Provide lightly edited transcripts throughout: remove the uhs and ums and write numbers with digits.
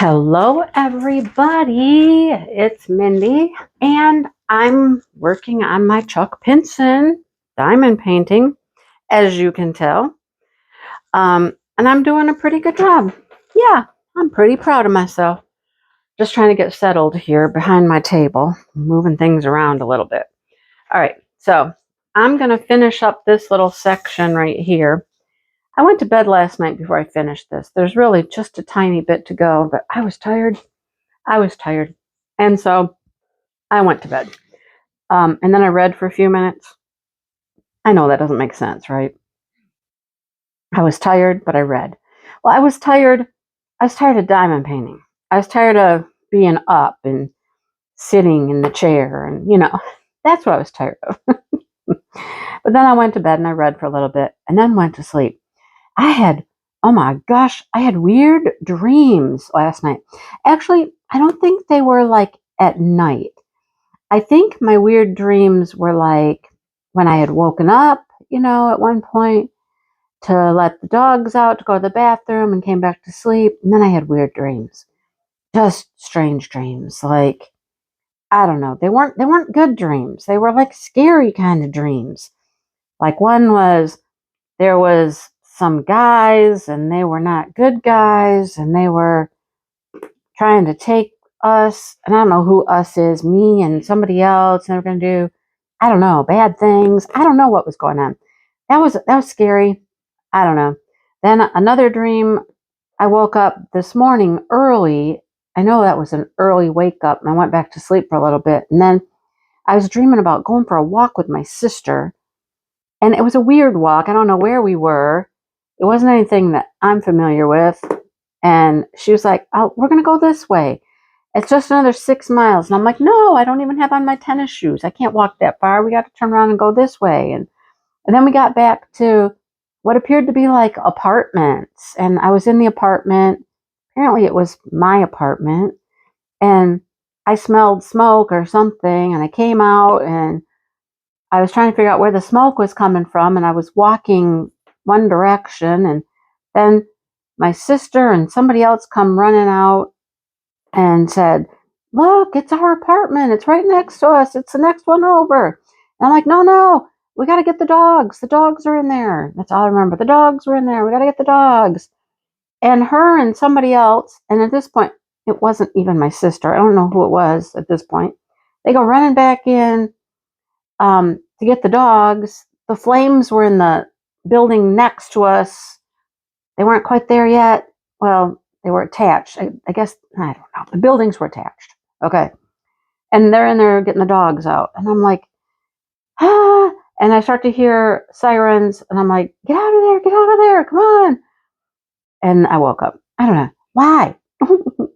Hello, everybody. It's Mindy, and I'm working on my Chuck Pinson diamond painting, as you can tell. And I'm doing a pretty good job. Yeah, I'm pretty proud of myself. Just trying to get settled here behind my table, moving things around a little bit. All right, so I'm going to finish up this little section right here. I went to bed last night before I finished this. There's really just a tiny bit to go, but I was tired. And so I went to bed. And then I read for a few minutes. I know that doesn't make sense, right? I was tired, but I read. Well, I was tired. I was tired of diamond painting. I was tired of being up and sitting in the chair. And, that's what I was tired of. But then I went to bed and I read for a little bit and then went to sleep. Oh my gosh, I had weird dreams last night. Actually, I don't think they were like at night. I think my weird dreams were like when I had woken up, at one point to let the dogs out to go to the bathroom and came back to sleep. And then I had weird dreams, just strange dreams. Like, I don't know. They weren't good dreams. They were like scary kind of dreams. Like one was, there was some guys and they were not good guys and they were trying to take us, and I don't know who us is, me and somebody else, and they're going to do, I don't know, bad things. I don't know what was going on. That was scary. I don't know. Then another dream, I woke up this morning early. I know that was an early wake up, and I went back to sleep for a little bit, and then I was dreaming about going for a walk with my sister, and it was a weird walk. I don't know where we were. It wasn't anything that I'm familiar with. And she was like, "Oh, we're going to go this way. It's just another 6 miles." And I'm like, "No, I don't even have on my tennis shoes. I can't walk that far. We got to turn around and go this way." And then we got back to what appeared to be like apartments. And I was in the apartment. Apparently it was my apartment. And I smelled smoke or something. And I came out and I was trying to figure out where the smoke was coming from. And I was walking one direction. And then my sister and somebody else come running out and said, "Look, it's our apartment. It's right next to us. It's the next one over." And I'm like, no, we got to get the dogs. The dogs are in there. That's all I remember. The dogs were in there. We got to get the dogs. And her and somebody else, and at this point, it wasn't even my sister. I don't know who it was at this point. They go running back in to get the dogs. The flames were in the building next to us. They weren't quite there yet. Well, they were attached. I guess, I don't know. The buildings were attached. Okay. And they're in there getting the dogs out. And I'm like, ah. And I start to hear sirens. And I'm like, get out of there. Get out of there. Come on. And I woke up. I don't know. Why?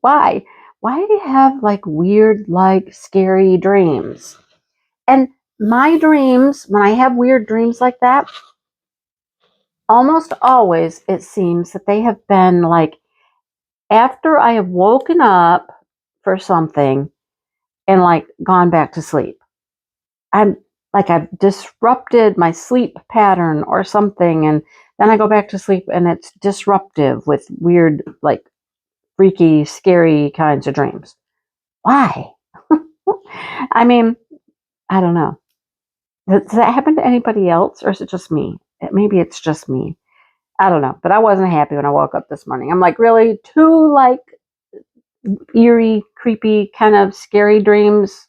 Why? Why do you have like weird, like scary dreams? And my dreams, when I have weird dreams like that, almost always it seems that they have been like after I have woken up for something and like gone back to sleep. I've disrupted my sleep pattern or something, and then I go back to sleep and it's disruptive with weird, like freaky, scary kinds of dreams. Why? I mean, I don't know. Does that happen to anybody else, or is it just me? Maybe it's just me. I don't know. But I wasn't happy when I woke up this morning. I'm like, really? Two like eerie, creepy, kind of scary dreams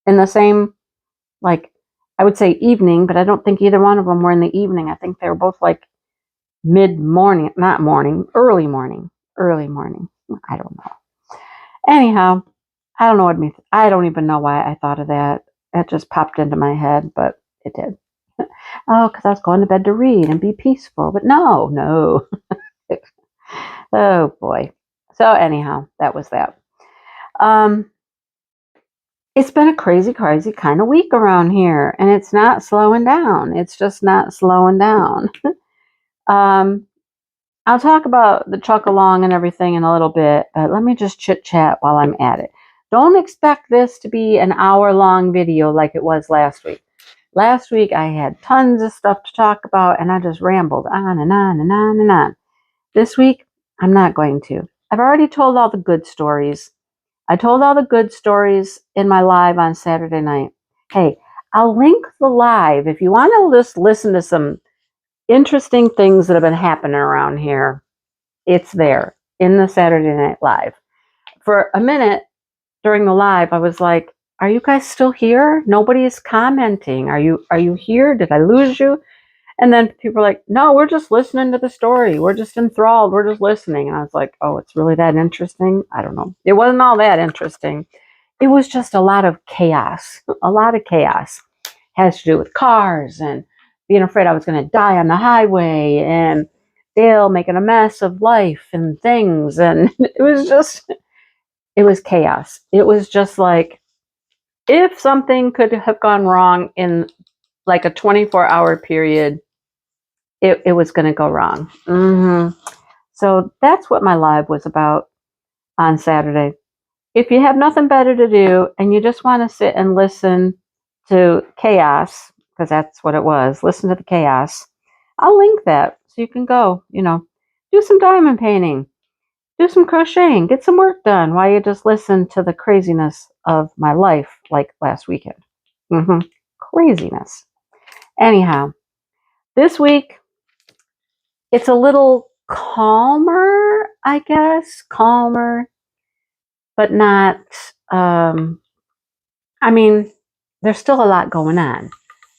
in the same, like, I would say evening, but I don't think either one of them were in the evening. I think they were both like mid-morning, not morning, early morning. I don't know. Anyhow, I don't know I don't even know why I thought of that. That just popped into my head, but it did. Oh, because I was going to bed to read and be peaceful, but no. Oh boy. So anyhow, that was that. It's been a crazy kind of week around here, and it's not slowing down. It's just not slowing down. I'll talk about the truck along and everything in a little bit, but let me just chit chat while I'm at it. Don't expect this to be an hour-long video like it was last week. Last week I had tons of stuff to talk about, and I just rambled on and on and on and on. This week, I'm not going to. I've already told all the good stories. I told all the good stories in my live on Saturday night. Hey, I'll link the live if you want to just listen to some interesting things that have been happening around here. It's there in the Saturday Night Live. For a minute during the live, I was like, are you guys still here? Nobody's commenting. Are you here? Did I lose you? And then people are like, no, we're just listening to the story. We're just enthralled. We're just listening. And I was like, oh, it's really that interesting? I don't know. It wasn't all that interesting. It was just a lot of chaos. A lot of chaos. It has to do with cars and being afraid I was going to die on the highway and Dale making a mess of life and things. And it was chaos. It was just like, if something could have gone wrong in like a 24-hour period, it was going to go wrong. So that's what my live was about on Saturday. If you have nothing better to do and you just want to sit and listen to chaos, because that's what it was, listen to the chaos, I'll link that so you can go, do some diamond painting, do some crocheting, get some work done while you just listen to the craziness of my life like last weekend. Craziness. Anyhow, this week, it's a little calmer, I guess. Calmer, but not, I mean, there's still a lot going on,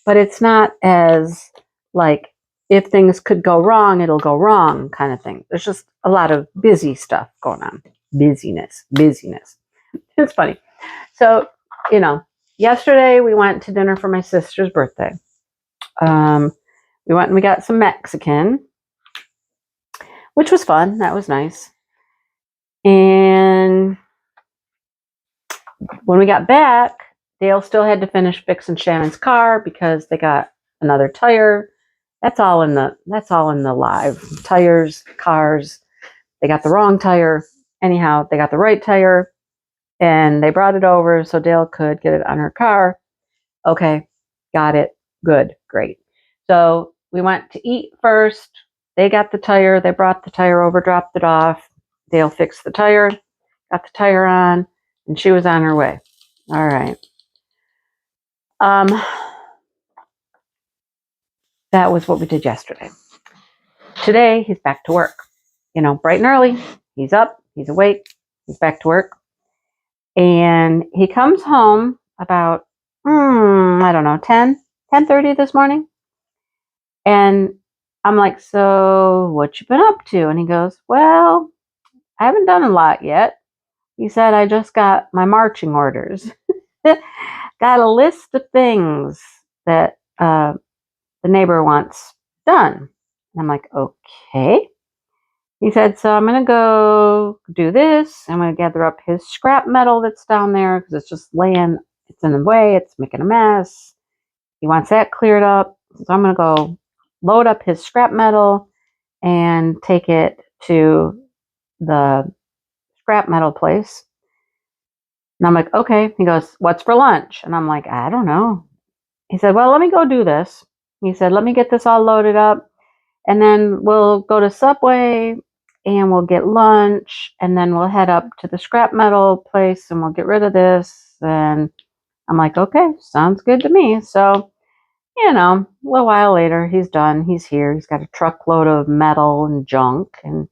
but it's not as like, if things could go wrong, it'll go wrong kind of thing. There's just a lot of busy stuff going on. Busyness. It's funny. So, yesterday we went to dinner for my sister's birthday. We went and we got some Mexican, which was fun. That was nice. And when we got back, Dale still had to finish fixing Shannon's car because they got another tire. That's all in the live. Tires, cars. They got the wrong tire. Anyhow, they got the right tire and they brought it over so Dale could get it on her car. Okay, got it. Good, great. So we went to eat first. They got the tire. They brought the tire over, dropped it off. Dale fixed the tire, got the tire on, and she was on her way. All right. That was what we did yesterday. Today, he's back to work. Bright and early. He's up. He's awake. He's back to work. And he comes home about, I don't know, 10:30 this morning. And I'm like, so what you been up to? And he goes, well, I haven't done a lot yet. He said, I just got my marching orders. Got a list of things that the neighbor wants done. And I'm like, okay. He said, so I'm going to go do this. I'm going to gather up his scrap metal that's down there because it's just laying, it's in the way. It's making a mess. He wants that cleared up. So I'm going to go load up his scrap metal and take it to the scrap metal place. And I'm like, okay. He goes, what's for lunch? And I'm like, I don't know. He said, well, let me go do this. He said, let me get this all loaded up. And then we'll go to Subway and we'll get lunch. And then we'll head up to the scrap metal place and we'll get rid of this. And I'm like, okay, sounds good to me. So, a little while later, he's done. He's here. He's got a truckload of metal and junk. And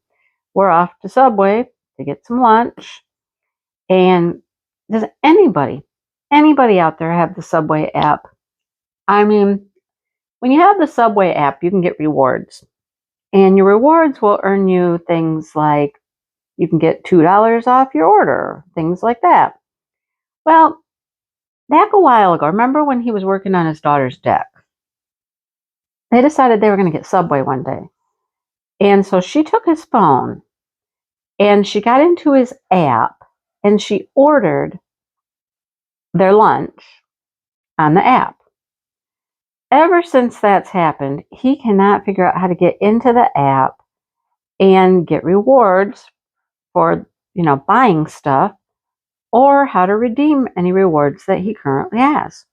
we're off to Subway to get some lunch. And does anybody out there have the Subway app? I mean, when you have the Subway app, you can get rewards. And your rewards will earn you things like you can get $2 off your order, things like that. Well, back a while ago, remember when he was working on his daughter's deck? They decided they were going to get Subway one day. And so she took his phone and she got into his app and she ordered their lunch on the app. Ever since that's happened, he cannot figure out how to get into the app and get rewards for, buying stuff or how to redeem any rewards that he currently has.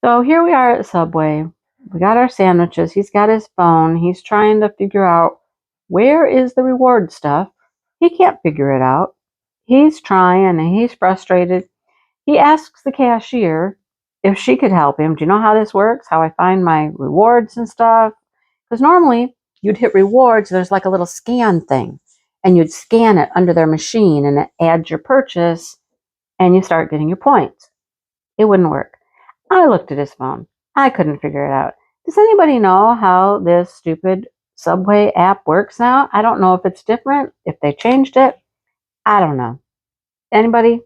So here we are at Subway. We got our sandwiches. He's got his phone. He's trying to figure out where is the reward stuff. He can't figure it out. He's trying and he's frustrated. He asks the cashier if she could help him. Do you know how this works? How I find my rewards and stuff? Because normally you'd hit rewards, there's like a little scan thing, and you'd scan it under their machine and it adds your purchase and you start getting your points. It wouldn't work. I looked at his phone. I couldn't figure it out. Does anybody know how this stupid Subway app works now? I don't know if it's different, if they changed it. I don't know. Anybody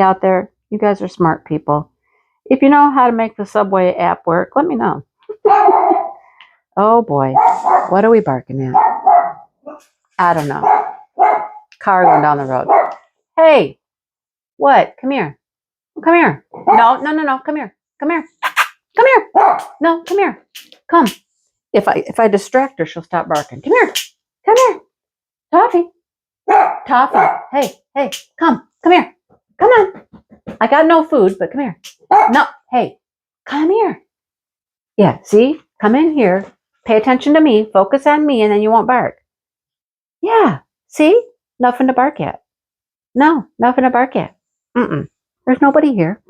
out there? You guys are smart people. If you know how to make the Subway app work, let me know. Oh boy, what are we barking at? I don't know. Car going down the road. Hey, what? Come here. Come here. No, come here. Come here. Come here. No, come here. Come. If I distract her, she'll stop barking. Come here. Come here. Toffee. Toffee. Hey, come here. Come on. I got no food, but come here. No, hey, come here. Yeah, see? Come in here. Pay attention to me. Focus on me, and then you won't bark. Yeah, see? Nothing to bark at. No, nothing to bark at. There's nobody here.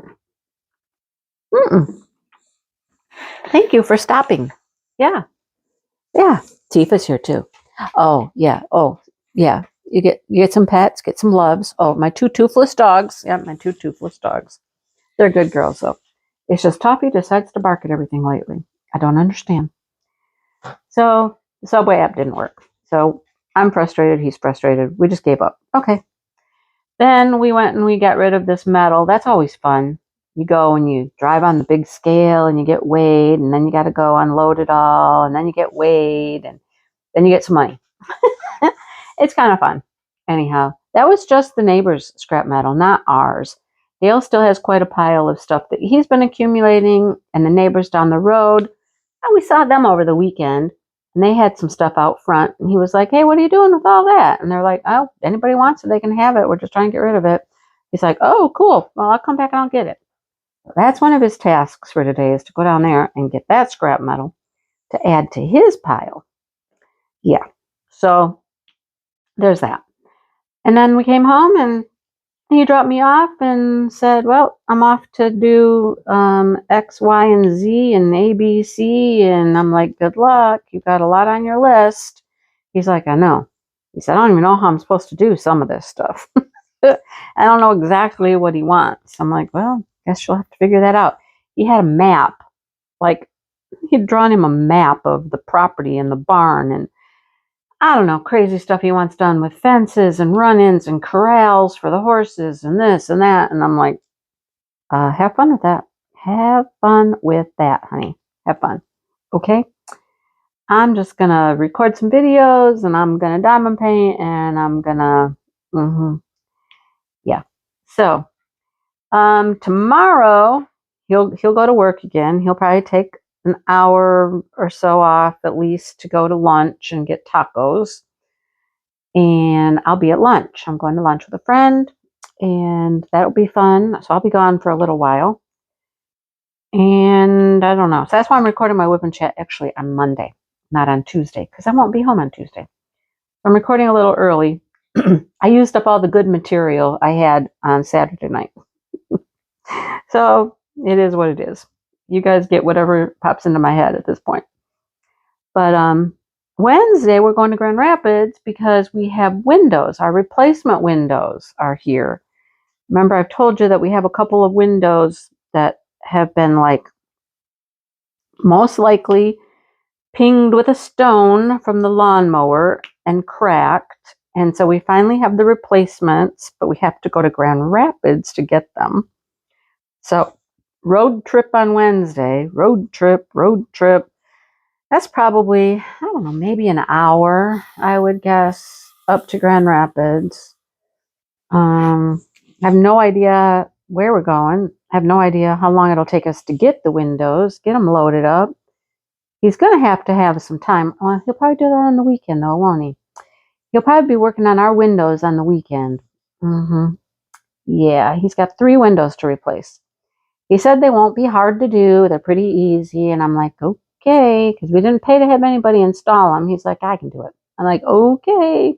Thank you for stopping. Yeah. Tifa's here too. Oh, yeah. You get some pets, get some loves. Oh, my two toothless dogs. Yeah, my two toothless dogs. They're good girls, though. It's just Toffee decides to bark at everything lately. I don't understand. So the Subway app didn't work. So I'm frustrated. He's frustrated. We just gave up. Okay. Then we went and we got rid of this metal. That's always fun. You go and you drive on the big scale and you get weighed, and then you got to go unload it all, and then you get weighed, and then you get some money. It's kind of fun. Anyhow, that was just the neighbor's scrap metal, not ours. Dale still has quite a pile of stuff that he's been accumulating, and the neighbors down the road, we saw them over the weekend, and they had some stuff out front, and he was like, hey, what are you doing with all that? And they're like, oh, anybody wants it, they can have it. We're just trying to get rid of it. He's like, oh, cool. Well, I'll come back and I'll get it. That's one of his tasks for today, is to go down there and get that scrap metal to add to his pile. Yeah. So there's that. And then we came home and he dropped me off and said, well, I'm off to do X, Y, and Z and A, B, C. And I'm like, good luck. You've got a lot on your list. He's like, I know. He said, I don't even know how I'm supposed to do some of this stuff. I don't know exactly what he wants. I'm like, well, guess you'll have to figure that out. He had a map. Like, he'd drawn him a map of the property and the barn and I don't know, crazy stuff he wants done with fences and run-ins and corrals for the horses and this and that. And I'm like, have fun with that. Have fun with that, honey. Have fun. Okay? I'm just going to record some videos and I'm going to diamond paint and I'm going to, yeah. So, tomorrow he'll go to work again. He'll probably take an hour or so off at least to go to lunch and get tacos. And I'll be at lunch. I'm going to lunch with a friend, and that'll be fun. So I'll be gone for a little while. And I don't know. So that's why I'm recording my WIP and chat actually on Monday, not on Tuesday, because I won't be home on Tuesday. I'm recording a little early. I used up all the good material I had on Saturday night. So it is what it is. You guys get whatever pops into my head at this point. But Wednesday, we're going to Grand Rapids because we have windows. Our replacement windows are here. Remember, I've told you that we have a couple of windows that have been like most likely pinged with a stone from the lawnmower and cracked. And so we finally have the replacements, but we have to go to Grand Rapids to get them. So road trip on Wednesday, road trip. That's probably, I don't know, maybe an hour, I would guess, up to Grand Rapids. I have no idea where we're going. I have no idea how long it'll take us to get the windows, get them loaded up. He's going to have some time. Well, he'll probably do that on the weekend, though, won't he? He'll probably be working on our windows on the weekend. Yeah, he's got 3 windows to replace. He said they won't be hard to do. They're pretty easy. And I'm like, okay, because we didn't pay to have anybody install them. He's like, I can do it. I'm like, okay.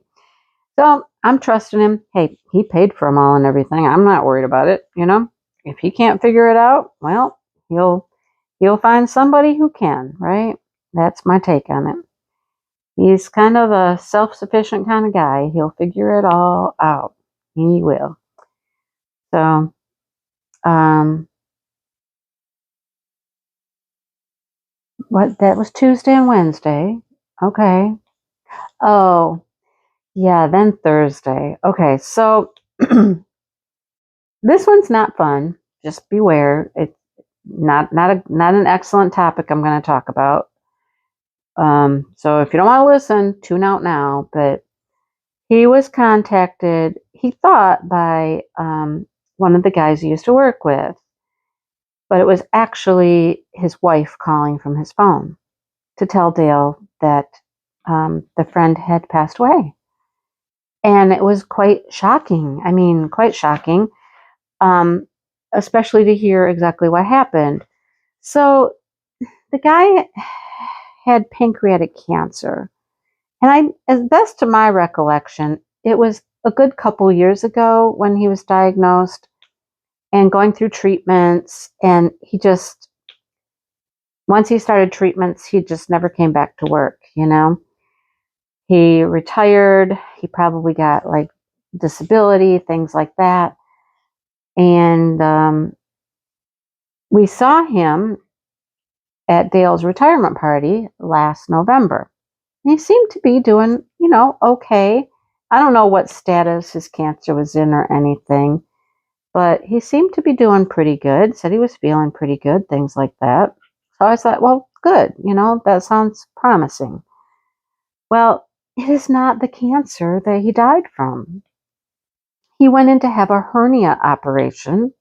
So I'm trusting him. Hey, he paid for them all and everything. I'm not worried about it. If he can't figure it out, well, he'll find somebody who can, right? That's my take on it. He's kind of a self-sufficient kind of guy. He'll figure it all out. He will. So, um, what? That was Tuesday and Wednesday. Okay. Oh, yeah. Then Thursday. Okay. So this one's not fun. Just beware. It's not an excellent topic I'm going to talk about. So if you don't want to listen, tune out now. But he was contacted, he thought, by one of the guys he used to work with, but it was actually his wife calling from his phone to tell Dale that the friend had passed away. And it was quite shocking. I mean, quite shocking, um, especially to hear exactly what happened. So the guy had pancreatic cancer. And as best to my recollection, it was a good couple years ago when he was diagnosed and going through treatments. And once he started treatments, he just never came back to work. He retired. He probably got like disability, things like that. And we saw him at Dale's retirement party last November. He seemed to be doing, okay. I don't know what status his cancer was in or anything, but he seemed to be doing pretty good. Said he was feeling pretty good, things like that. So I thought, well, good. That sounds promising. Well, it is not the cancer that he died from. He went in to have a hernia operation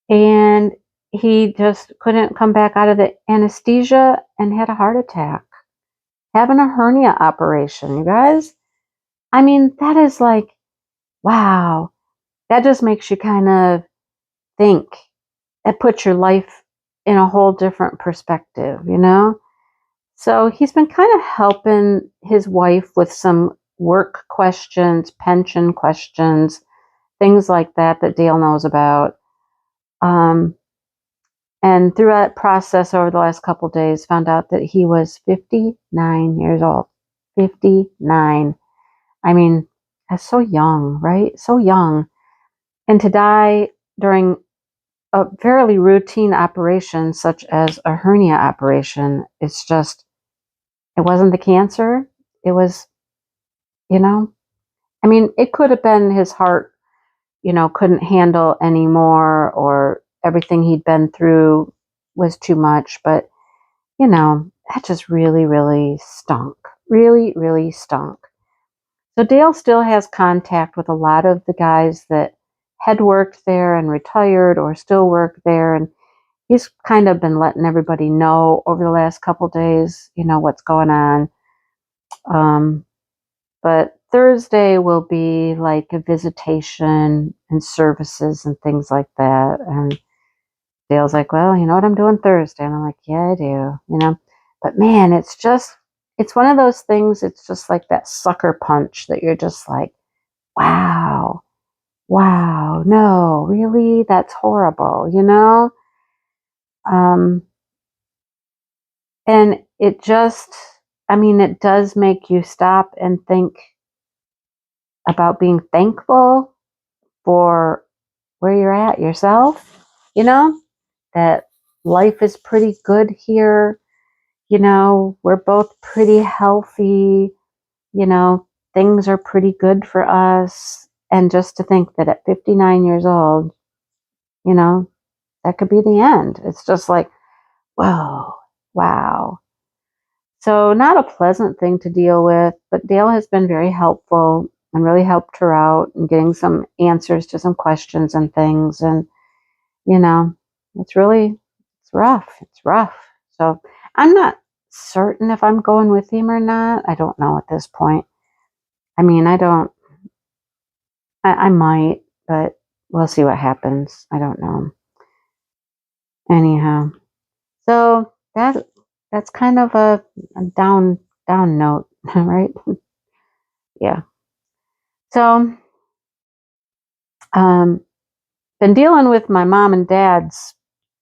and he just couldn't come back out of the anesthesia and had a heart attack. Having a hernia operation, you guys. I mean, that is like, wow. That just makes you kind of think. It puts your life in a whole different perspective. So he's been kind of helping his wife with some work questions, pension questions, things like that Dale knows about. And through that process over the last couple of days, found out that he was 59 years old. 59. I mean, that's so young, right? So young. And to die during a fairly routine operation, such as a hernia operation, it wasn't the cancer. It was, I mean, it could have been his heart, couldn't handle anymore, or everything he'd been through was too much. But, that just really, really stunk. Really, really stunk. So Dale still has contact with a lot of the guys that had worked there and retired or still work there. And he's kind of been letting everybody know over the last couple days, what's going on. But Thursday will be like a visitation and services and things like that. And Dale's like, well, you know what I'm doing Thursday? And I'm like, yeah, I do. But man, it's one of those things, it's just like that sucker punch that you're just like, wow, wow, no, really? That's horrible. Um, and it does make you stop and think about being thankful for where you're at yourself, that life is pretty good here. We're both pretty healthy, things are pretty good for us. And just to think that at 59 years old, you know, that could be the end. It's just like, whoa, wow. So, not a pleasant thing to deal with, but Dale has been very helpful and really helped her out in getting some answers to some questions and things. And, you know, it's rough. It's rough. So, I'm not certain if I'm going with him or not. I don't know at this point. I mean, I might, but we'll see what happens. I don't know. Anyhow, so that's kind of a down note, right? Yeah. So, been dealing with my mom and dad's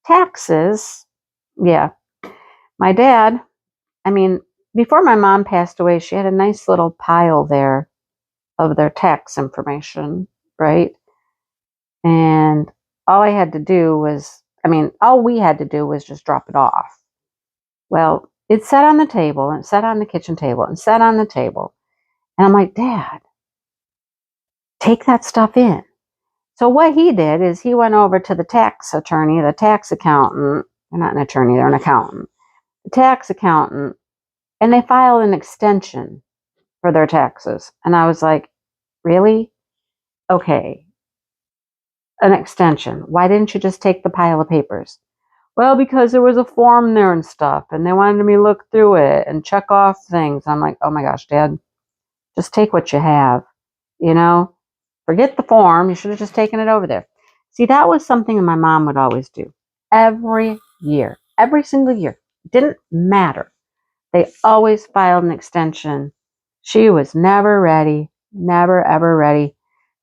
taxes. Yeah, my dad, I mean, before my mom passed away, she had a nice little pile there of their tax information, right? And all I had to do was, all we had to do was just drop it off. Well, it sat on the table and it sat on the kitchen table and sat on the table. And I'm like, Dad, take that stuff in. So what he did is he went over to the tax attorney, the tax accountant. They're not an attorney, they're an accountant. The tax accountant, and they filed an extension for their taxes. And I was like, really? Okay, an extension. Why didn't you just take the pile of papers? Well, because there was a form there and stuff, and they wanted me to look through it and check off things. I'm like, oh my gosh, Dad, just take what you have, you know? Forget the form. You should have just taken it over there. See, that was something that my mom would always do. Every year, every single year. It didn't matter. They always filed an extension. She was never ready, never, ever ready.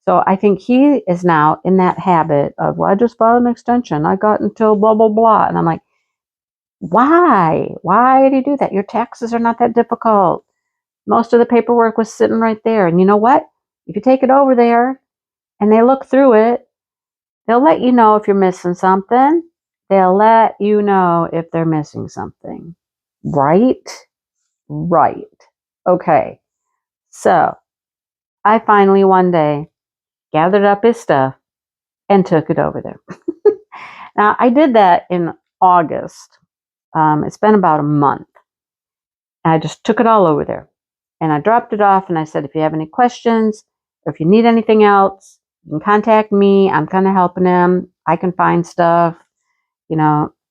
So I think he is now in that habit of, well, I just filed an extension. I got until blah, blah, blah. And I'm like, why? Why did you do that? Your taxes are not that difficult. Most of the paperwork was sitting right there. And you know what? If you take it over there and they look through it, they'll let you know if you're missing something. They'll let you know if they're missing something. Right? Right. Okay. So I finally one day gathered up his stuff and took it over there. Now, I did that in August. It's been about a month. I just took it all over there. And I dropped it off and I said, if you have any questions or if you need anything else, you can contact me. I'm kind of helping them. I can find stuff.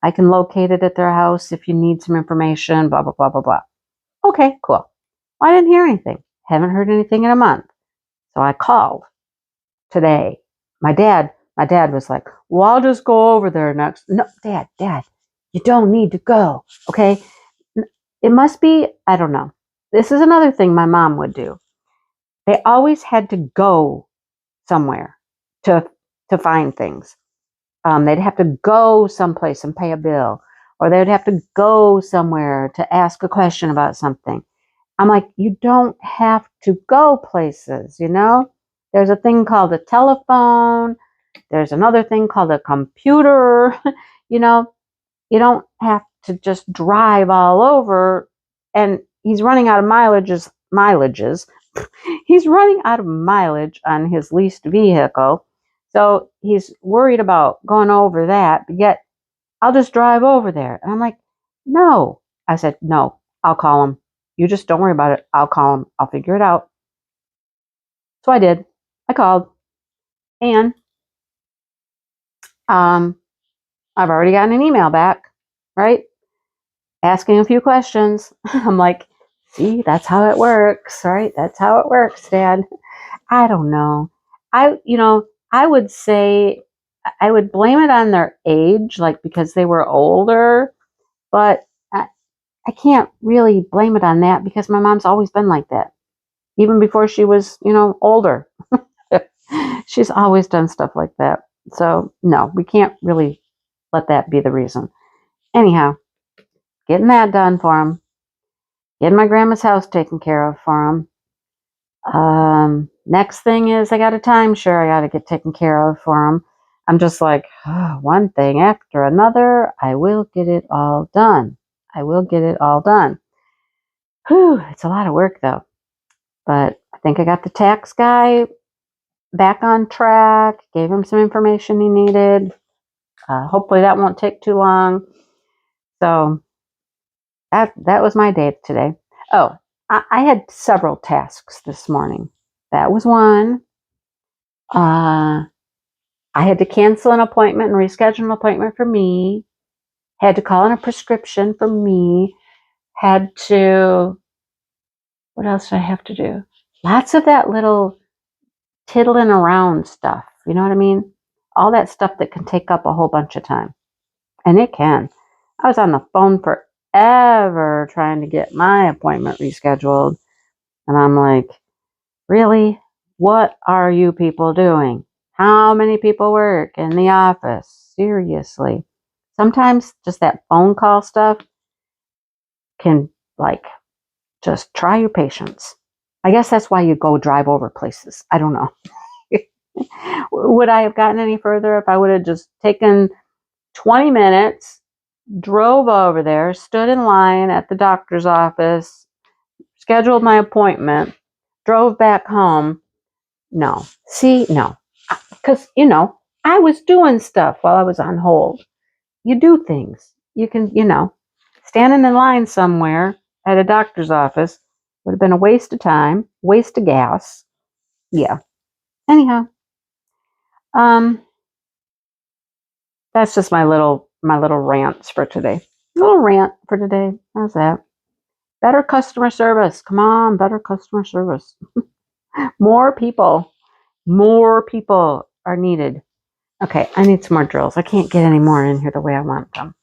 I can locate it at their house if you need some information, blah, blah, blah, blah, blah. Okay, cool. Well, I didn't hear anything. Haven't heard anything in a month. So I called today. My dad was like, well, I'll just go over there next. No, Dad, you don't need to go. Okay. It must be, I don't know. This is another thing my mom would do. They always had to go somewhere to find things. They'd have to go someplace and pay a bill, or they'd have to go somewhere to ask a question about something. I'm like, you don't have to go places, There's a thing called a telephone. There's another thing called a computer. You don't have to just drive all over. And he's running out of mileages. He's running out of mileage on his leased vehicle. So he's worried about going over that, but yet I'll just drive over there. And I'm like, no. I said, no, I'll call him. You just don't worry about it. I'll call him. I'll figure it out. So I did. I called. And I've already gotten an email back, right? Asking a few questions. I'm like, see, that's how it works, right? That's how it works, Dad. I don't know. I would say I would blame it on their age, like because they were older, but I can't really blame it on that because my mom's always been like that. Even before she was, older. She's always done stuff like that. So, no, we can't really let that be the reason. Anyhow, getting that done for him. Getting my grandma's house taken care of for him. Next thing is I got a timeshare I got to get taken care of for him. I'm just like, one thing after another. I will get it all done. I will get it all done. Whew, it's a lot of work though. But I think I got the tax guy back on track. Gave him some information he needed. Hopefully that won't take too long. So that was my day today. Oh, I had several tasks this morning. That was one. I had to cancel an appointment and reschedule an appointment for me. Had to call in a prescription for me. Had to, what else did I have to do? Lots of that little tiddling around stuff. You know what I mean? All that stuff that can take up a whole bunch of time. And it can. I was on the phone forever trying to get my appointment rescheduled. And I'm like, really? What are you people doing? How many people work in the office? Seriously. Sometimes just that phone call stuff can, like, just try your patience. I guess that's why you go drive over places. I don't know. Would I have gotten any further if I would have just taken 20 minutes, drove over there, stood in line at the doctor's office, scheduled my appointment, drove back home? No. See, no. Because, I was doing stuff while I was on hold. You do things. You can, standing in line somewhere at a doctor's office would have been a waste of time, waste of gas. Yeah. Anyhow, um, that's just my little rants for today. Little rant for today. How's that? Better customer service. Come on, better customer service. More people are needed. Okay, I need some more drills. I can't get any more in here the way I want them.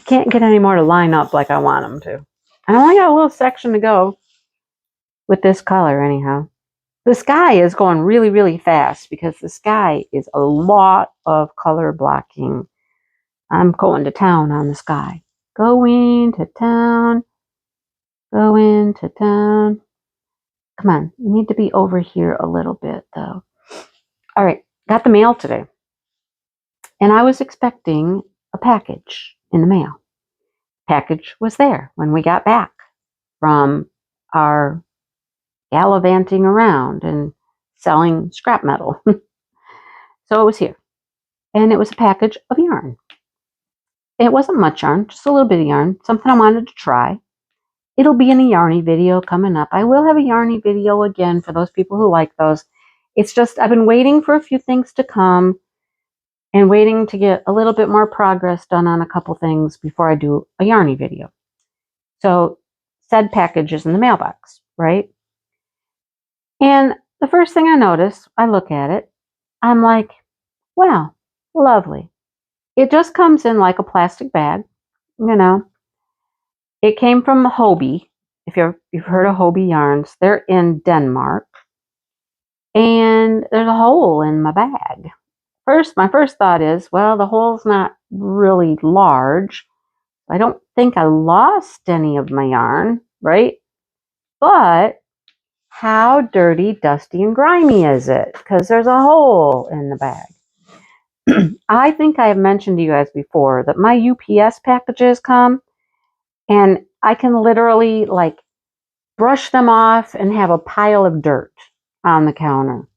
Can't get any more to line up like I want them to. I only got a little section to go with this color anyhow. The sky is going really, really fast because the sky is a lot of color blocking. I'm going to town on the sky. Going to town. Going to town. Come on, you need to be over here a little bit though. All right, got the mail today. And I was expecting a package in the mail. Package was there when we got back from our gallivanting around and selling scrap metal. So it was here. And it was a package of yarn. It wasn't much yarn, just a little bit of yarn, something I wanted to try. It'll be in a yarny video coming up. I will have a yarny video again for those people who like those. It's just I've been waiting for a few things to come and waiting to get a little bit more progress done on a couple things before I do a yarny video. So said package is in the mailbox, right? And the first thing I notice, I look at it, I'm like, wow, lovely. It just comes in like a plastic bag, It came from Hobie. If you've heard of Hobie yarns, they're in Denmark. And there's a hole in my bag. My first thought is, well, the hole's not really large. I don't think I lost any of my yarn, right? But how dirty, dusty, and grimy is it? Because there's a hole in the bag. I think I have mentioned to you guys before that my UPS packages come and I can literally brush them off and have a pile of dirt on the counter.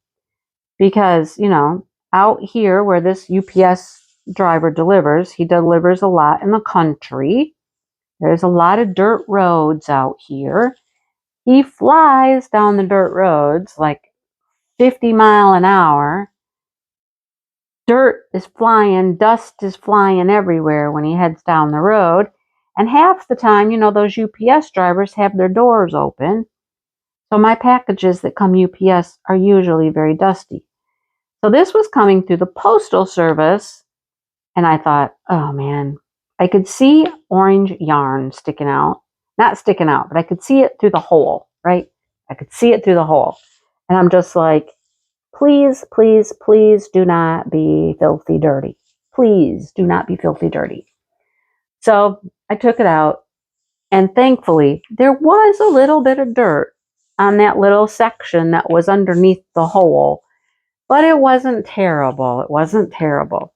Because, out here where this UPS driver delivers, he delivers a lot in the country. There's a lot of dirt roads out here. He flies down the dirt roads like 50 miles an hour. Dirt is flying, dust is flying everywhere when he heads down the road. And half the time, those UPS drivers have their doors open. So my packages that come UPS are usually very dusty. So this was coming through the postal service, and I thought, oh man, I could see orange yarn sticking out. Not sticking out, but I could see it through the hole, right? I could see it through the hole. And I'm just like, please, please, please do not be filthy dirty. Please do not be filthy dirty. So I took it out, and thankfully, there was a little bit of dirt on that little section that was underneath the hole. But it wasn't terrible. It wasn't terrible.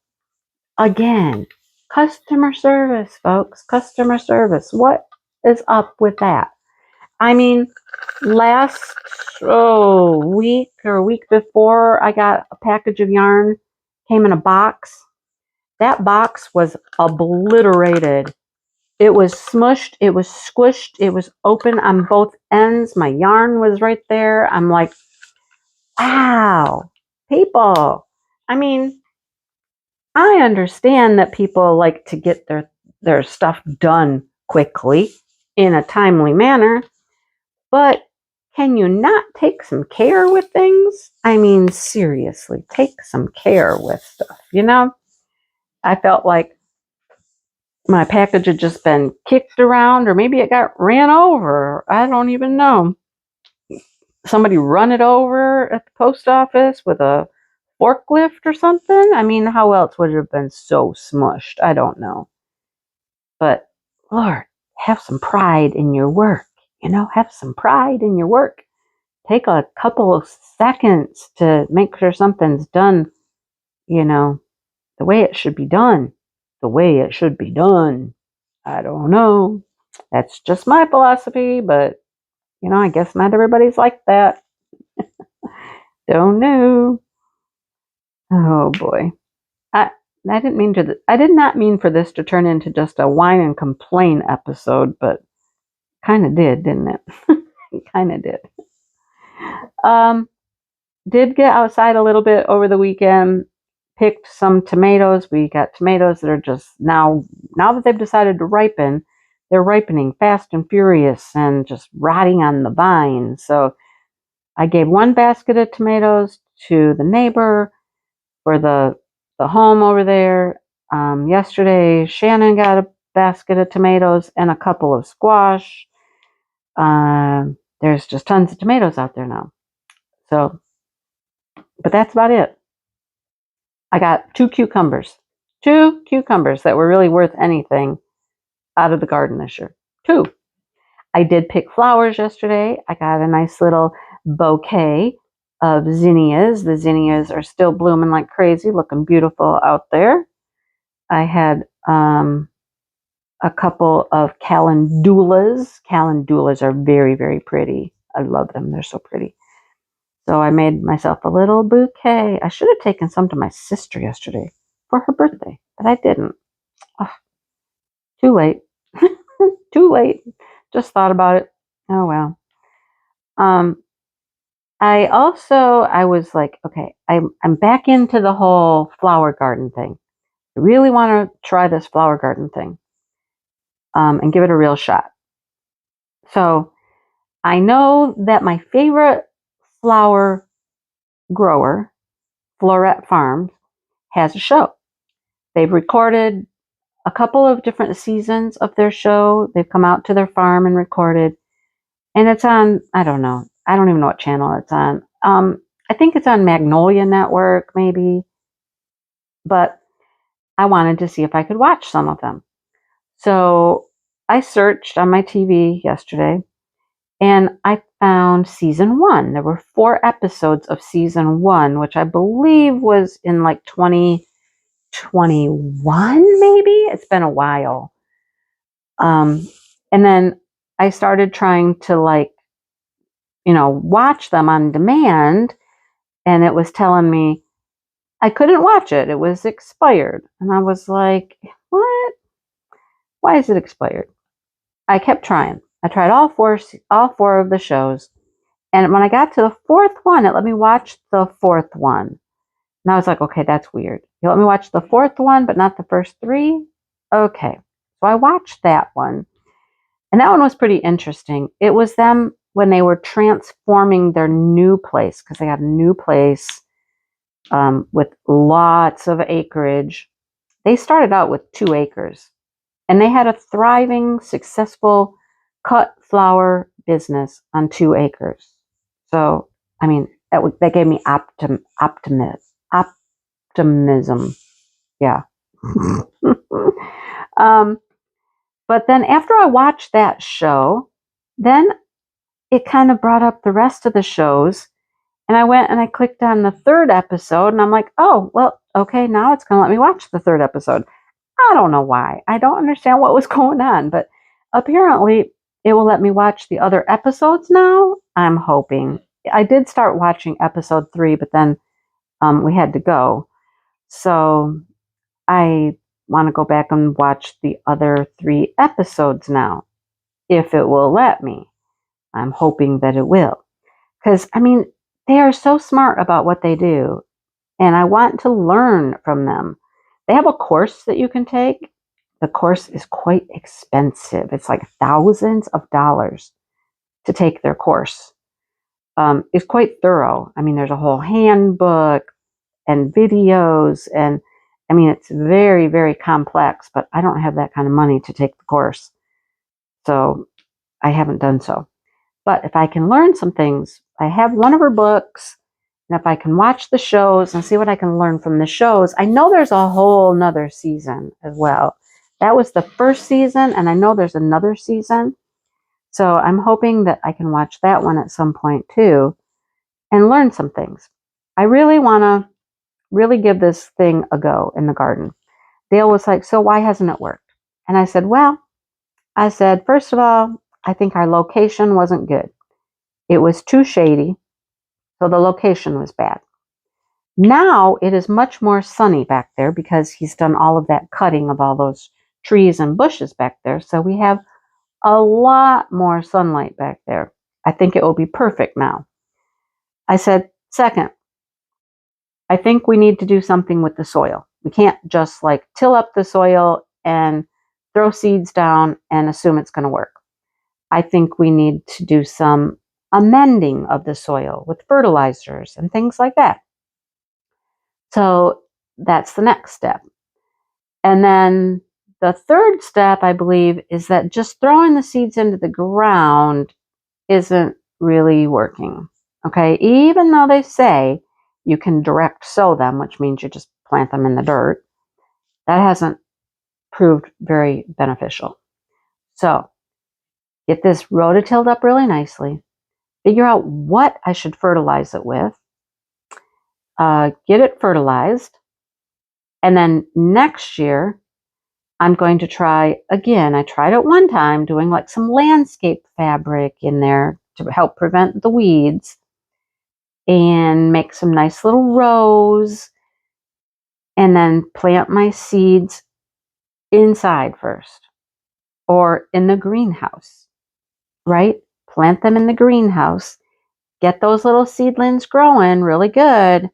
Again, customer service, folks. Customer service. What is up with that? I mean, last week or week before, I got a package of yarn. Came in a box. That box was obliterated. It was smushed. It was squished. It was open on both ends. My yarn was right there. I'm like, wow. People, I mean, I understand that people like to get their stuff done quickly in a timely manner, but can you not take some care with things? I mean, seriously, take some care with stuff, I felt like my package had just been kicked around, or maybe it got ran over. I don't even know. somebody run it over at the post office with a forklift or something? I mean, how else would it have been so smushed? I don't know. But Lord, have some pride in your work. Have some pride in your work. Take a couple of seconds to make sure something's done, the way it should be done. The way it should be done. I don't know. That's just my philosophy, but I guess not everybody's like that. Don't know. Oh boy. I I did not mean for this to turn into just a whine and complain episode, but kind of did, didn't it? It kind of did. Um, did get outside a little bit over the weekend. Picked some tomatoes. We got tomatoes that are just now that they've decided to ripen, they're ripening fast and furious and just rotting on the vine. So I gave one basket of tomatoes to the neighbor for the home over there. Yesterday, Shannon got a basket of tomatoes and a couple of squash. There's just tons of tomatoes out there now. So, but that's about it. I got 2 cucumbers. 2 cucumbers that were really worth anything out of the garden this year. 2. I did pick flowers yesterday. I got a nice little bouquet of zinnias. The zinnias are still blooming like crazy, looking beautiful out there. I had a couple of calendulas. Calendulas are very, very pretty. I love them. They're so pretty. So I made myself a little bouquet. I should have taken some to my sister yesterday for her birthday, but I didn't. Oh, too late. Too late. Just thought about it. Oh well. I was like, okay, I'm back into the whole flower garden thing. I really want to try this flower garden thing, and give it a real shot. So I know that my favorite flower grower, Floret Farms, has a show. They've recorded a couple of different seasons of their show. They've come out to their farm and recorded, and it's on, I don't know. I don't even know what channel it's on. I think it's on Magnolia Network, maybe. But I wanted to see if I could watch some of them. So I searched on my TV yesterday, and I found season 1. There were 4 episodes of season 1, which I believe was in like 2021, maybe? It's been a while. And then I started trying to watch them on demand, and it was telling me I couldn't watch it. It was expired. And I was like, what? Why is it expired? I kept trying. I tried all four of the shows. And when I got to the 4th one, it let me watch the 4th one. And I was like, okay, that's weird. You let me watch the 4th one, but not the first 3? Okay. So I watched that one. And that one was pretty interesting. It was them when they were transforming their new place, because they got a new place with lots of acreage. They started out with 2 acres. And they had a thriving, successful cut flower business on 2 acres. So, I mean, that gave me optimism. Yeah. But then after I watched that show, then it kind of brought up the rest of the shows. And I went and I clicked on the 3rd episode, and I'm like, oh, well, okay, now it's going to let me watch the 3rd episode. I don't know why. I don't understand what was going on, but apparently it will let me watch the other episodes now. I'm hoping. I did start watching episode 3, but then we had to go. So I want to go back and watch the other 3 episodes now, if it will let me. I'm hoping that it will. Because, I mean, they are so smart about what they do, and I want to learn from them. They have a course that you can take. The course is quite expensive. It's like thousands of dollars to take their course. It's quite thorough. I mean, there's a whole handbook and videos, and I mean, it's very, very complex, but I don't have that kind of money to take the course. So I haven't done so. But if I can learn some things I have one of her books, and if I can watch the shows and see what I can learn from the shows, I know there's a whole nother season as well. That was the first season, and I know there's another season. So I'm hoping that I can watch that one at some point too and learn some things. I really want to really give this thing a go in the garden. Dale was like, so why hasn't it worked? And I said, well, first of all, I think our location wasn't good. It was too shady, so the location was bad. Now it is much more sunny back there because he's done all of that cutting of all those trees and bushes back there. So we have a lot more sunlight back there. I think it will be perfect now. I said, second, I think we need to do something with the soil. We can't just like till up the soil and throw seeds down and assume it's going to work. I think we need to do some amending of the soil with fertilizers and things like that. So that's the next step. And then the third step, I believe, is that just throwing the seeds into the ground isn't really working. Okay, even though they say you can direct sow them, which means you just plant them in the dirt, that hasn't proved very beneficial. So get this rototilled up really nicely, figure out what I should fertilize it with, get it fertilized, and then next year I'm going to try again. I tried it one time doing like some landscape fabric in there to help prevent the weeds and make some nice little rows and then plant my seeds inside first or in the greenhouse, right? Plant them in the greenhouse, get those little seedlings growing really good,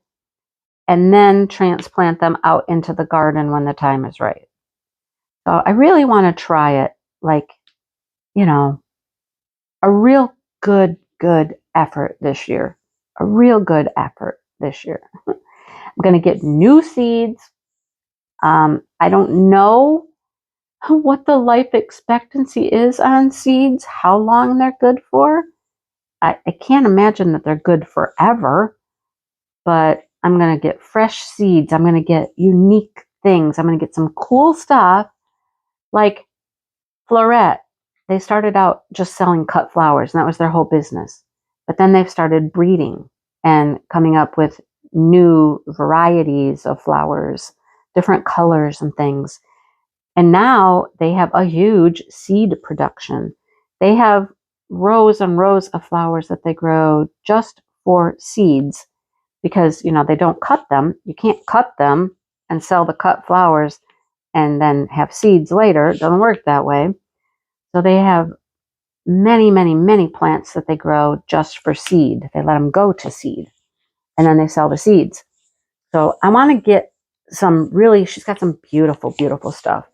and then transplant them out into the garden when the time is right. So I really want to try it like, a real good effort this year. A real good effort this year. I'm going to get new seeds. I don't know what the life expectancy is on seeds, how long they're good for. I can't imagine that they're good forever, but I'm going to get fresh seeds. I'm going to get unique things. I'm going to get some cool stuff like Floret. They started out just selling cut flowers, and that was their whole business. But then they've started breeding and coming up with new varieties of flowers, different colors and things. And now they have a huge seed production. They have rows and rows of flowers that they grow just for seeds because, they don't cut them. You can't cut them and sell the cut flowers and then have seeds later. It doesn't work that way. So they have many, many, many plants that they grow just for seed. They let them go to seed and then they sell the seeds. So I want to get she's got some beautiful, beautiful stuff.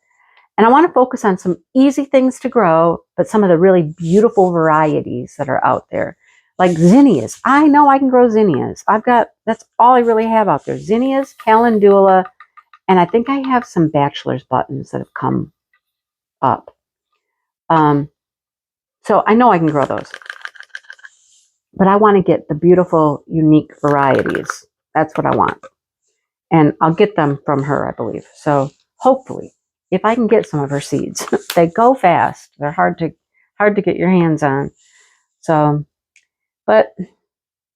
And I want to focus on some easy things to grow, but some of the really beautiful varieties that are out there. Like zinnias. I know I can grow zinnias. That's all I really have out there. Zinnias, calendula, and I think I have some bachelor's buttons that have come up. So I know I can grow those. But I want to get the beautiful, unique varieties. That's what I want. And I'll get them from her, I believe. So hopefully, if I can get some of her seeds, they go fast. They're hard to get your hands on. So, but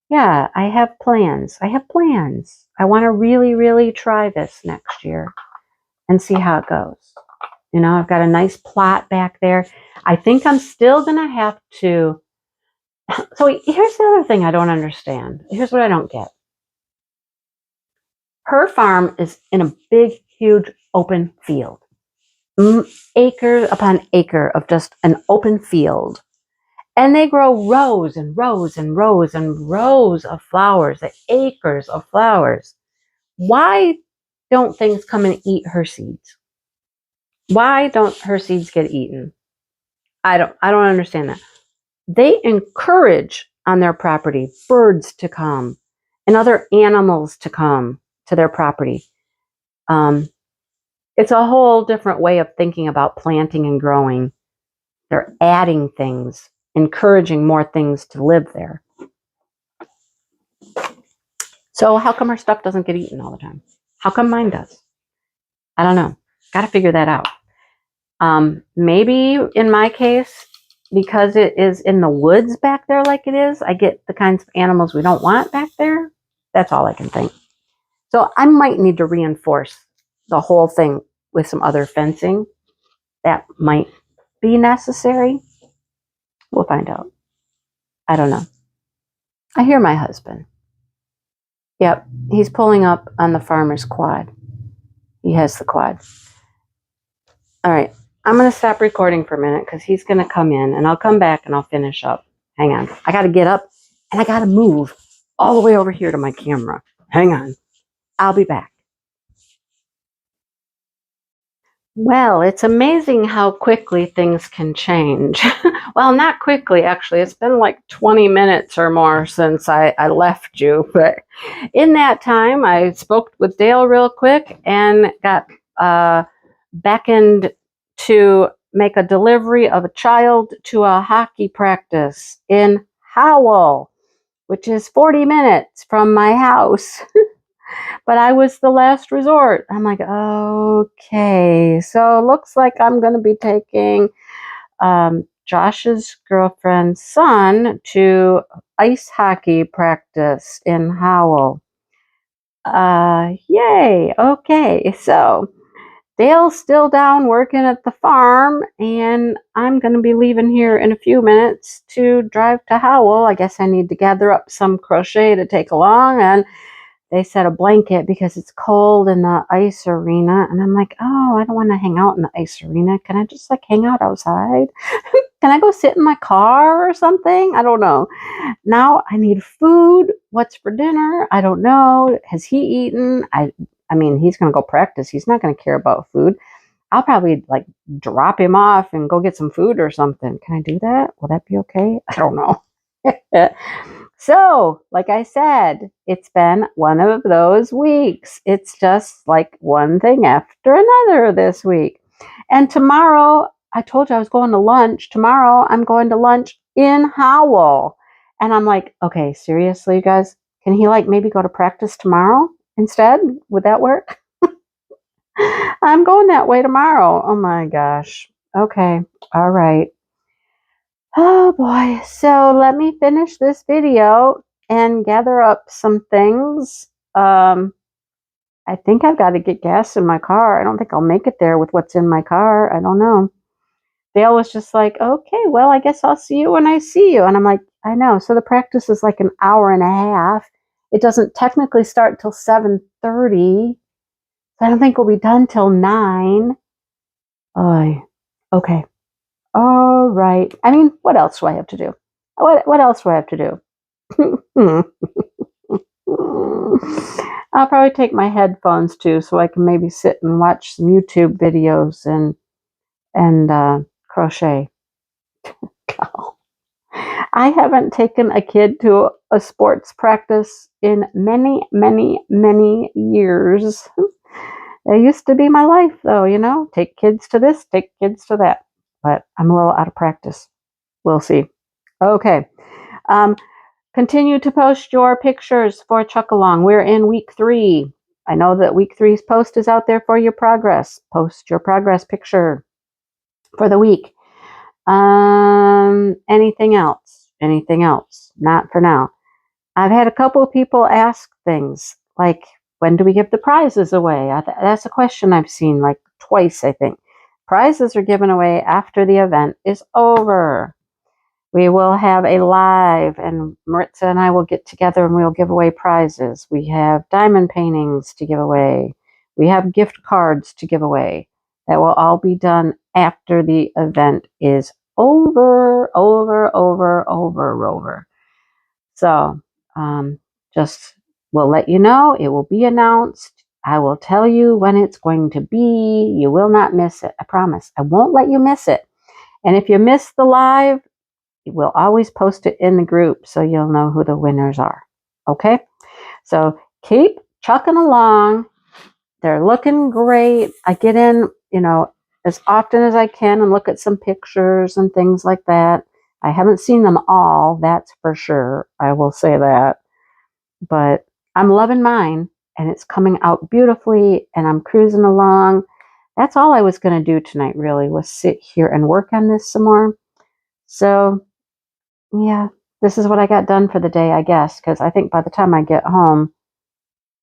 yeah, I have plans. I want to really, really try this next year and see how it goes. I've got a nice plot back there. I think I'm still going to have to. So here's the other thing I don't understand. Here's what I don't get. Her farm is in a big, huge open field. Acre upon acre of just an open field. And they grow rows and rows and rows and rows of flowers, acres of flowers. Why don't things come and eat her seeds? Why don't her seeds get eaten? I don't understand that. They encourage on their property birds to come and other animals to come to their property. It's a whole different way of thinking about planting and growing. They're adding things, encouraging more things to live there. So how come her stuff doesn't get eaten all the time? How come mine does? I don't know. Got to figure that out. Maybe in my case, because it is in the woods back there like it is, I get the kinds of animals we don't want back there. That's all I can think. So I might need to reinforce the whole thing with some other fencing. That might be necessary. We'll find out. I don't know. I hear my husband. Yep, he's pulling up on the farmer's quad. He has the quad. All right, I'm going to stop recording for a minute because he's going to come in, and I'll come back and I'll finish up. Hang on. I got to get up and I got to move all the way over here to my camera. Hang on. I'll be back. Well, it's amazing how quickly things can change. Well, not quickly, actually. It's been like 20 minutes or more since I left you. But in that time, I spoke with Dale real quick and got beckoned to make a delivery of a child to a hockey practice in Howell, which is 40 minutes from my house. But I was the last resort. I'm like, okay. So it looks like I'm going to be taking Josh's girlfriend's son to ice hockey practice in Howell. Yay. Okay. So Dale's still down working at the farm, and I'm going to be leaving here in a few minutes to drive to Howell. I guess I need to gather up some crochet to take along, and they set a blanket because it's cold in the ice arena. And I'm like, oh, I don't want to hang out in the ice arena. Can I just like hang out outside? Can I go sit in my car or something? I don't know. Now I need food. What's for dinner? I don't know. Has he eaten? I mean, he's going to go practice. He's not going to care about food. I'll probably like drop him off and go get some food or something. Can I do that? Will that be okay? I don't know. So, like I said, it's been one of those weeks. It's just like one thing after another this week. And tomorrow, I told you I was going to lunch. Tomorrow, I'm going to lunch in Howell. And I'm like, okay, seriously, you guys, can he like maybe go to practice tomorrow instead? Would that work? I'm going that way tomorrow. Oh my gosh. Okay. All right. Oh boy, so let me finish this video and gather up some things. I think I've got to get gas in my car. I don't think I'll make it there with what's in my car. I don't know. Dale was just like, okay, well, I guess I'll see you when I see you. And I'm like, I know. So the practice is like an hour and a half. It doesn't technically start till 7:30. So I don't think we'll be done till 9. Oh, okay. All right. I mean, what else do I have to do? What else do I have to do? I'll probably take my headphones too, so I can maybe sit and watch some YouTube videos and crochet. I haven't taken a kid to a sports practice in many, many, many years. It used to be my life, though, you know, take kids to this, take kids to that. But I'm a little out of practice. We'll see. Okay. Continue to post your pictures for Chuck Along. We're in week 3. I know that week 3's post is out there for your progress. Post your progress picture for the week. Anything else? Anything else? Not for now. I've had a couple of people ask things like, when do we give the prizes away? That's a question I've seen like twice, I think. Prizes are given away after the event is over. We will have a live, and Maritza and I will get together and we'll give away prizes. We have diamond paintings to give away. We have gift cards to give away. That will all be done after the event is over. So, just we'll let you know. It will be announced. I will tell you when it's going to be. You will not miss it. I promise. I won't let you miss it. And if you miss the live, we'll always post it in the group so you'll know who the winners are. Okay? So keep chucking along. They're looking great. I get in, you know, as often as I can and look at some pictures and things like that. I haven't seen them all, that's for sure. I will say that. But I'm loving mine, and it's coming out beautifully, and I'm cruising along. That's all I was going to do tonight, really, was sit here and work on this some more. So, yeah, this is what I got done for the day, I guess, because I think by the time I get home,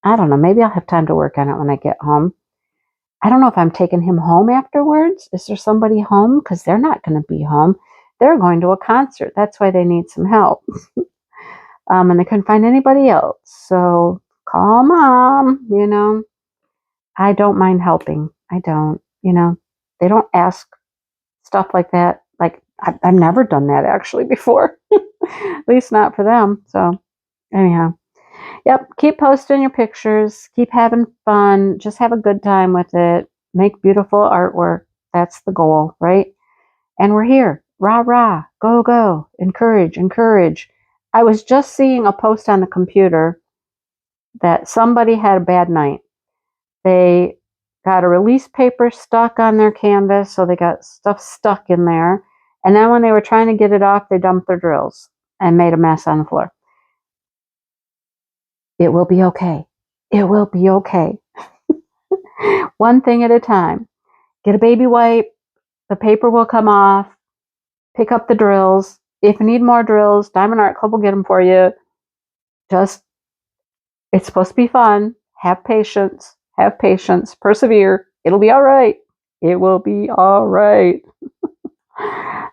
I don't know, maybe I'll have time to work on it when I get home. I don't know if I'm taking him home afterwards. Is there somebody home? Because they're not going to be home. They're going to a concert. That's why they need some help. And they couldn't find anybody else. So call mom, I don't mind helping. I don't, they don't ask stuff like that. Like, I've never done that actually before, at least not for them. So, anyhow, yep, keep posting your pictures, keep having fun, just have a good time with it, make beautiful artwork. That's the goal, right? And we're here. Rah, rah, go, go, encourage, encourage. I was just seeing a post on the computer that somebody had a bad night. They got a release paper stuck on their canvas, so they got stuff stuck in there. And then when they were trying to get it off, they dumped their drills and made a mess on the floor. It will be okay. It will be okay. One thing at a time. Get a baby wipe. The paper will come off. Pick up the drills. If you need more drills, Diamond Art Club will get them for you. Just, it's supposed to be fun. Have patience. Have patience. Persevere. It'll be all right. It will be all right.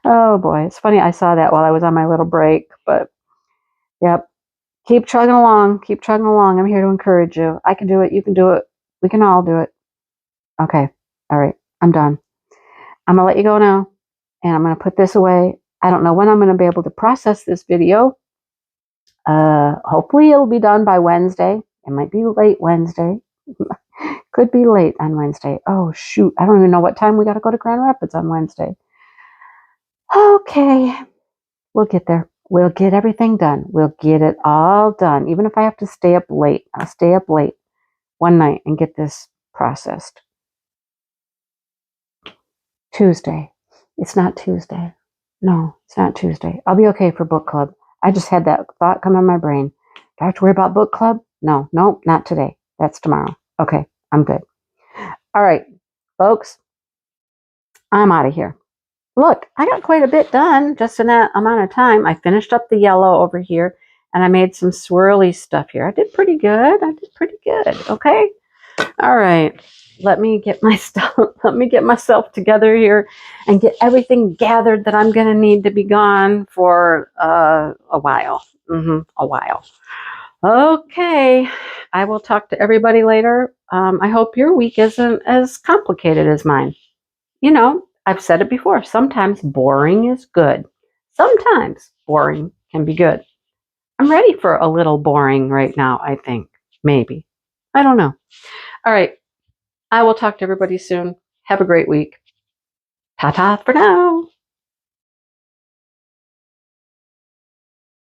Oh boy, it's funny. I saw that while I was on my little break, but yep. Keep chugging along. Keep chugging along. I'm here to encourage you. I can do it. You can do it. We can all do it. Okay. All right. I'm done. I'm going to let you go now, and I'm going to put this away. I don't know when I'm going to be able to process this video. Hopefully it'll be done by Wednesday. It might be late Wednesday. Could be late on Wednesday. Oh, shoot. I don't even know what time we got to go to Grand Rapids on Wednesday. Okay. We'll get there. We'll get everything done. We'll get it all done. Even if I have to stay up late, I'll stay up late one night and get this processed. Tuesday. It's not Tuesday. No, it's not Tuesday. I'll be okay for book club. I just had that thought come in my brain. Do I have to worry about book club? No, not today. That's tomorrow. Okay, I'm good. All right, folks, I'm out of here. Look, I got quite a bit done just in that amount of time. I finished up the yellow over here, and I made some swirly stuff here. I did pretty good. Okay. All right. Let me get my stuff. Let me get myself together here and get everything gathered that I'm going to need to be gone for a while. A while. Okay. I will talk to everybody later. I hope your week isn't as complicated as mine. I've said it before. Sometimes boring is good. Sometimes boring can be good. I'm ready for a little boring right now, I think. Maybe. I don't know. All right. I will talk to everybody soon. Have a great week. Ta-ta for now.